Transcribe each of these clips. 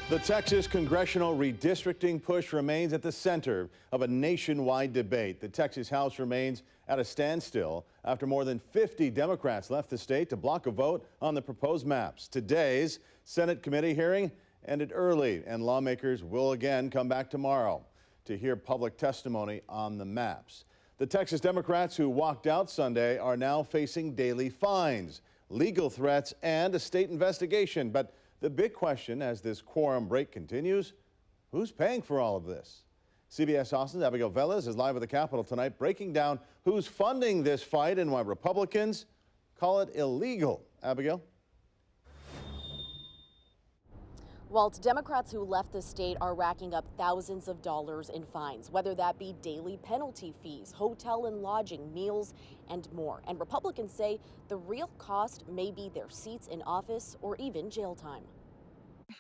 The Texas congressional redistricting push remains at the center of a nationwide debate. The Texas House remains at a standstill after more than 50 Democrats left the state to block a vote on the proposed maps. Today's Senate committee hearing ended early, and lawmakers will again come back tomorrow to hear public testimony on the maps. The Texas Democrats who walked out Sunday are now facing daily fines, legal threats, and a state investigation. But the big question as this quorum break continues, who's paying for all of this? CBS Austin's Abigail Velez is live at the Capitol tonight, breaking down who's funding this fight and why Republicans call it illegal. Abigail? While Democrats who left the state are racking up thousands of dollars in fines, whether that be daily penalty fees, hotel and lodging, meals, and more. And Republicans say the real cost may be their seats in office or even jail time.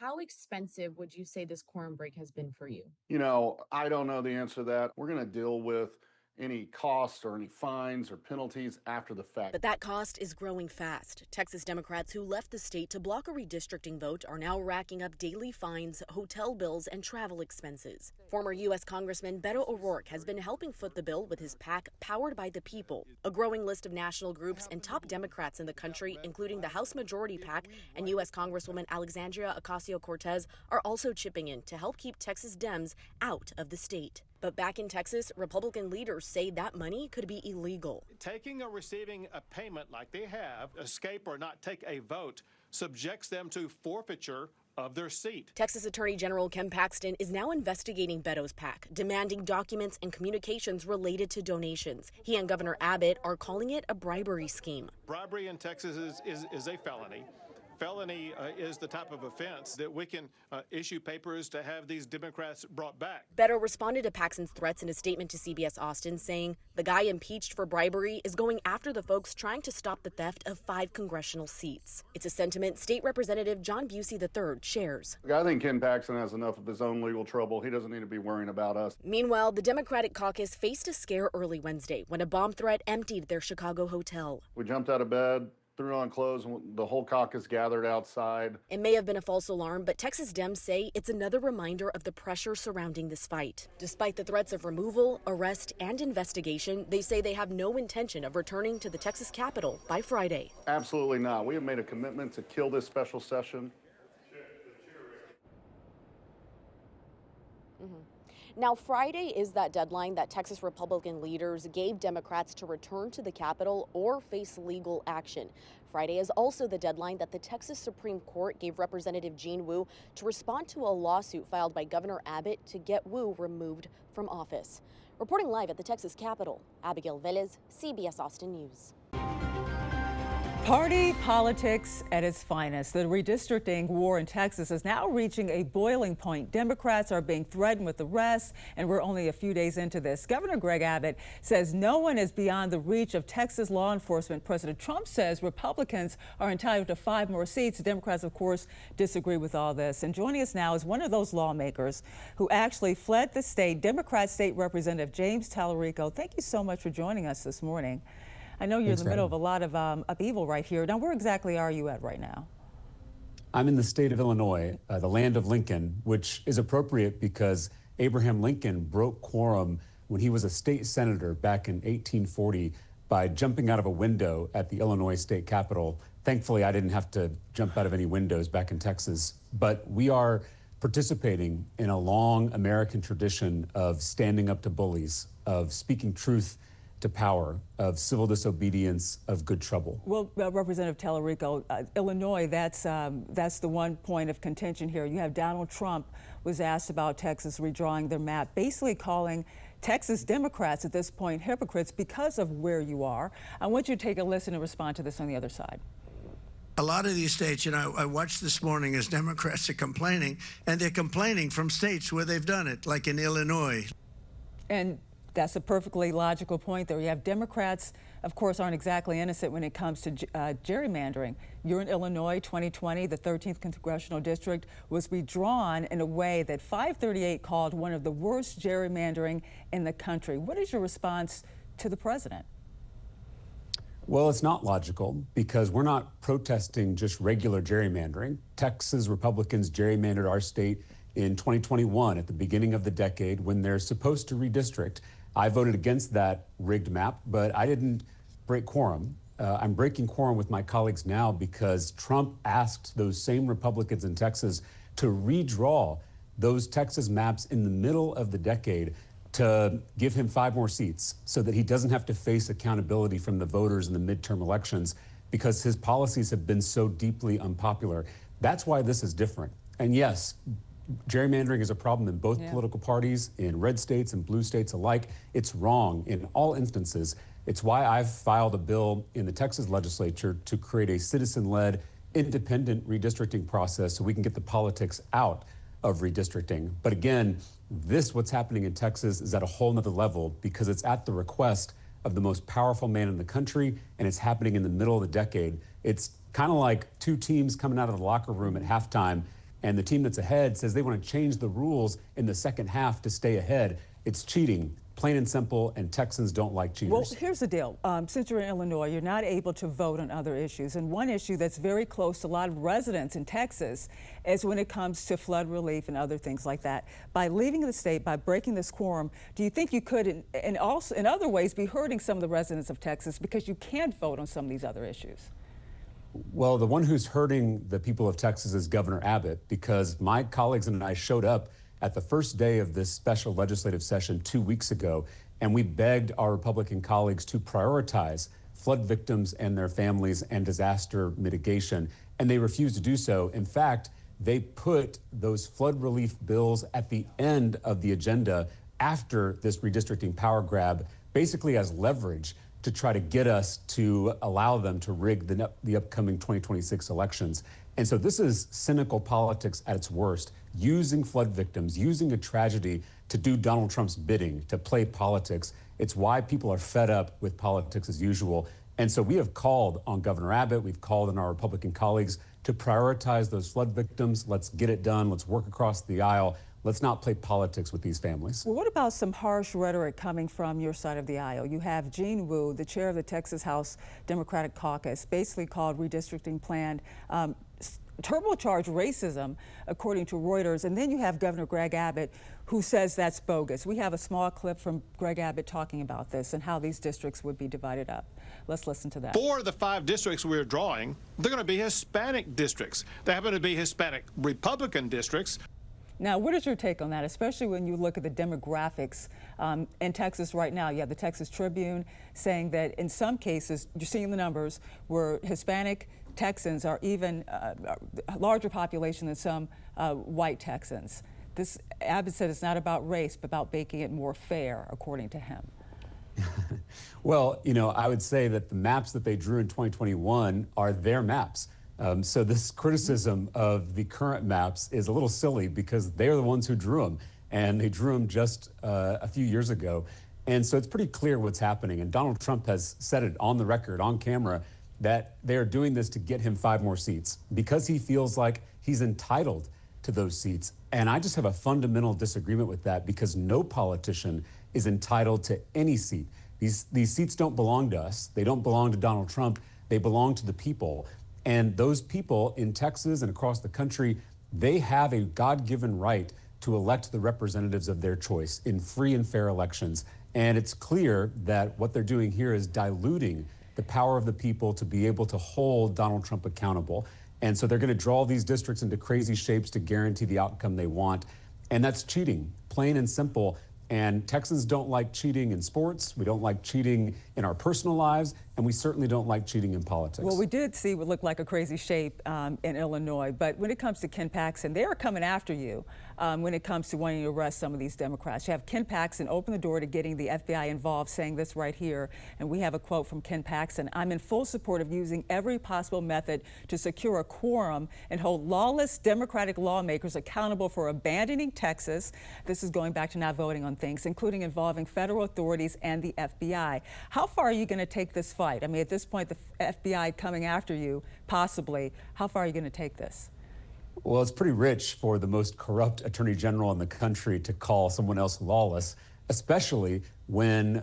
How expensive would you say this quorum break has been for you? You know, I don't know the answer to that. We're going to deal with any costs or any fines or penalties after the fact. But that cost is growing fast. Texas Democrats who left the state to block a redistricting vote are now racking up daily fines, hotel bills, and travel expenses. Former U.S. Congressman Beto O'Rourke has been helping foot the bill with his PAC, Powered by the People. A growing list of national groups and top Democrats in the country, including the House Majority PAC and U.S. Congresswoman Alexandria Ocasio-Cortez, are also chipping in to help keep Texas Dems out of the state. But back in Texas, Republican leaders say that money could be illegal. Taking or receiving a payment like they have, escape or not take a vote, subjects them to forfeiture of their seat. Texas Attorney General Ken Paxton is now investigating Beto's PAC, demanding documents and communications related to donations. He and Governor Abbott are calling it a bribery scheme. Bribery in Texas is a felony. Felony is the type of offense that we can issue papers to have these Democrats brought back. Beto responded to Paxton's threats in a statement to CBS Austin, saying the guy impeached for bribery is going after the folks trying to stop the theft of 5 congressional seats. It's a sentiment State Representative John Busey III shares. I think Ken Paxton has enough of his own legal trouble. He doesn't need to be worrying about us. Meanwhile, the Democratic caucus faced a scare early Wednesday when a bomb threat emptied their Chicago hotel. We jumped out of bed, threw on clothes, and the whole caucus gathered outside. It may have been a false alarm, but Texas Dems say it's another reminder of the pressure surrounding this fight. Despite the threats of removal, arrest, and investigation, they say they have no intention of returning to the Texas Capitol by Friday. Absolutely not. We have made a commitment to kill this special session. Now, Friday is that deadline that Texas Republican leaders gave Democrats to return to the Capitol or face legal action. Friday is also the deadline that the Texas Supreme Court gave Representative Jean Wu to respond to a lawsuit filed by Governor Abbott to get Wu removed from office. Reporting live at the Texas Capitol, Abigail Velez, CBS Austin News. Party politics at its finest. The redistricting war in Texas is now reaching a boiling point. Democrats are being threatened with arrests, and we're only a few days into this. Governor Greg Abbott says no one is beyond the reach of Texas law enforcement. President Trump says Republicans are entitled to 5 more seats. Democrats, of course, disagree with all this. And joining us now is one of those lawmakers who actually fled the state, Democrat State Representative James Tallarico. Thank you so much for joining us this morning. I know you're in the middle of a lot of upheaval right here. Now, where exactly are you at right now? I'm in the state of Illinois, the land of Lincoln, which is appropriate because Abraham Lincoln broke quorum when he was a state senator back in 1840 by jumping out of a window at the Illinois state capitol. Thankfully, I didn't have to jump out of any windows back in Texas. But we are participating in a long American tradition of standing up to bullies, of speaking truth to power, of civil disobedience, of good trouble. Well, Representative Tallarico, Illinois, that's the one point of contention here. You have Donald Trump was asked about Texas redrawing their map, basically calling Texas Democrats at this point hypocrites because of where you are. I want you to take a listen and respond to this on the other side. A lot of these states, you know, I watched this morning as Democrats are complaining, and they're complaining from states where they've done it, like in Illinois. And that's a perfectly logical point there. You have Democrats, of course, aren't exactly innocent when it comes to gerrymandering. You're in Illinois, 2020, the 13th congressional district was redrawn in a way that 538 called one of the worst gerrymandering in the country. What is your response to the president? Well, it's not logical because we're not protesting just regular gerrymandering. Texas Republicans gerrymandered our state in 2021 at the beginning of the decade when they're supposed to redistrict. I voted against that rigged map, but I didn't break quorum. I'm breaking quorum with my colleagues now because Trump asked those same Republicans in Texas to redraw those Texas maps in the middle of the decade to give him 5 more seats so that he doesn't have to face accountability from the voters in the midterm elections because his policies have been so deeply unpopular. That's why this is different. And yes, gerrymandering is a problem in both political parties, in red states and blue states alike. It's wrong in all instances. It's why I've filed a bill in the Texas legislature to create a citizen-led, independent redistricting process so we can get the politics out of redistricting. But again, what's happening in Texas is at a whole nother level because it's at the request of the most powerful man in the country, and it's happening in the middle of the decade. It's kind of like 2 teams coming out of the locker room at halftime, and the team that's ahead says they want to change the rules in the second half to stay ahead. It's cheating, plain and simple, and Texans don't like cheaters. Well, here's the deal. Since you're in Illinois, you're not able to vote on other issues. And one issue that's very close to a lot of residents in Texas is when it comes to flood relief and other things like that. By leaving the state, by breaking this quorum, do you think you could, and also in other ways, be hurting some of the residents of Texas because you can't vote on some of these other issues? Well, the one who's hurting the people of Texas is Governor Abbott, because my colleagues and I showed up at the first day of this special legislative session 2 weeks ago, and we begged our Republican colleagues to prioritize flood victims and their families and disaster mitigation, and they refused to do so. In fact, they put those flood relief bills at the end of the agenda after this redistricting power grab, basically as leverage to try to get us to allow them to rig the upcoming 2026 elections. And so this is cynical politics at its worst, using flood victims, using a tragedy to do Donald Trump's bidding, to play politics. It's why people are fed up with politics as usual. And so we have called on Governor Abbott, we've called on our Republican colleagues to prioritize those flood victims. Let's get it done. Let's work across the aisle. Let's not play politics with these families. Well, what about some harsh rhetoric coming from your side of the aisle? You have Gene Wu, the chair of the Texas House Democratic Caucus, basically called redistricting plan turbocharged racism, according to Reuters. And then you have Governor Greg Abbott, who says that's bogus. We have a small clip from Greg Abbott talking about this and how these districts would be divided up. Let's listen to that. 4 of the 5 districts we're drawing, they're going to be Hispanic districts. They happen to be Hispanic Republican districts. Now, what is your take on that, especially when you look at the demographics in Texas right now? You have the Texas Tribune saying that in some cases, you're seeing the numbers, where Hispanic Texans are even a larger population than some white Texans. This, Abbott said, it's not about race, but about making it more fair, according to him. Well, you know, I would say that the maps that they drew in 2021 are their maps. So this criticism of the current maps is a little silly because they're the ones who drew them, and they drew them just a few years ago. And so it's pretty clear what's happening. And Donald Trump has said it on the record, on camera, that they're doing this to get him 5 more seats because he feels like he's entitled to those seats. And I just have a fundamental disagreement with that because no politician is entitled to any seat. These seats don't belong to us. They don't belong to Donald Trump. They belong to the people. And those people in Texas and across the country, they have a God-given right to elect the representatives of their choice in free and fair elections. And it's clear that what they're doing here is diluting the power of the people to be able to hold Donald Trump accountable. And so they're going to draw these districts into crazy shapes to guarantee the outcome they want. And that's cheating, plain and simple. And Texans don't like cheating in sports. We don't like cheating in our personal lives. And we certainly don't like cheating in politics. Well, we did see what looked like a crazy shape in Illinois. But when it comes to Ken Paxton, they are coming after you when it comes to wanting to arrest some of these Democrats. You have Ken Paxton open the door to getting the FBI involved, saying this right here. And we have a quote from Ken Paxton. "I'm in full support of using every possible method to secure a quorum and hold lawless Democratic lawmakers accountable for abandoning Texas." This is going back to not voting on things, including involving federal authorities and the FBI. How far are you going to take this fight? I mean, at this point, the FBI coming after you, possibly, how far are you going to take this? Well, it's pretty rich for the most corrupt attorney general in the country to call someone else lawless. especially when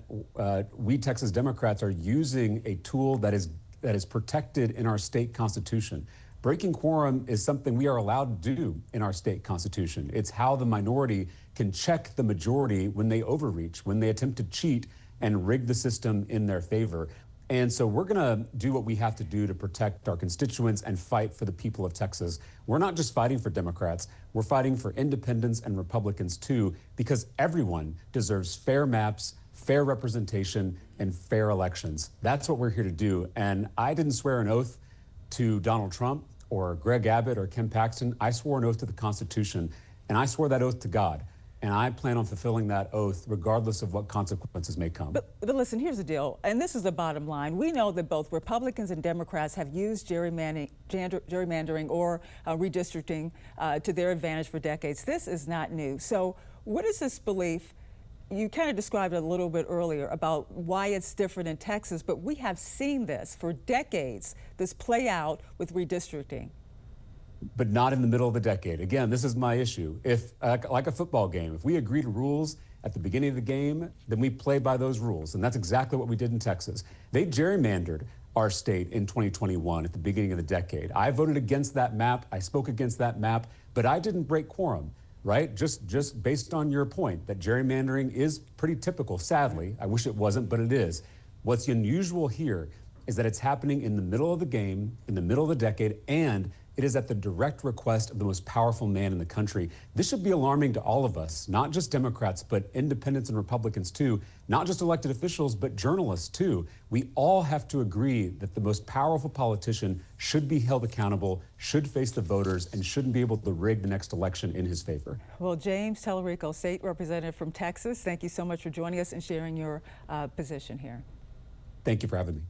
we Texas Democrats are using a tool that is protected in our state constitution. Breaking quorum is something we are allowed to do in our state constitution. It's how the minority can check the majority when they overreach, when they attempt to cheat and rig the system in their favor. And so we're going to do what we have to do to protect our constituents and fight for the people of Texas. We're not just fighting for Democrats, we're fighting for independents and Republicans too, because everyone deserves fair maps, fair representation, and fair elections. That's what we're here to do. And I didn't swear an oath to Donald Trump or Greg Abbott or Ken Paxton. I swore an oath to the Constitution, and I swore that oath to God. And I plan on fulfilling that oath regardless of what consequences may come. But listen, here's the deal, and this is the bottom line. We know that both Republicans and Democrats have used gerrymandering or redistricting to their advantage for decades. This is not new. So what is this belief? You kind of described it a little bit earlier about why it's different in Texas, but we have seen this for decades, this play out with redistricting. But not in the middle of the decade. Again, this is my issue. If, like a football game, if we agree to rules at the beginning of the game, then we play by those rules. And that's exactly what we did in Texas. They gerrymandered our state in 2021 at the beginning of the decade. I voted against that map. I spoke against that map, but I didn't break quorum, right? Just based on your point that gerrymandering is pretty typical, sadly. I wish it wasn't, but it is. What's unusual here is that it's happening in the middle of the game, in the middle of the decade, and it is at the direct request of the most powerful man in the country. This should be alarming to all of us, not just Democrats, but independents and Republicans too, not just elected officials, but journalists too. We all have to agree that the most powerful politician should be held accountable, should face the voters, and shouldn't be able to rig the next election in his favor. Well, James Tellerico, state representative from Texas, thank you so much for joining us and sharing your position here. Thank you for having me.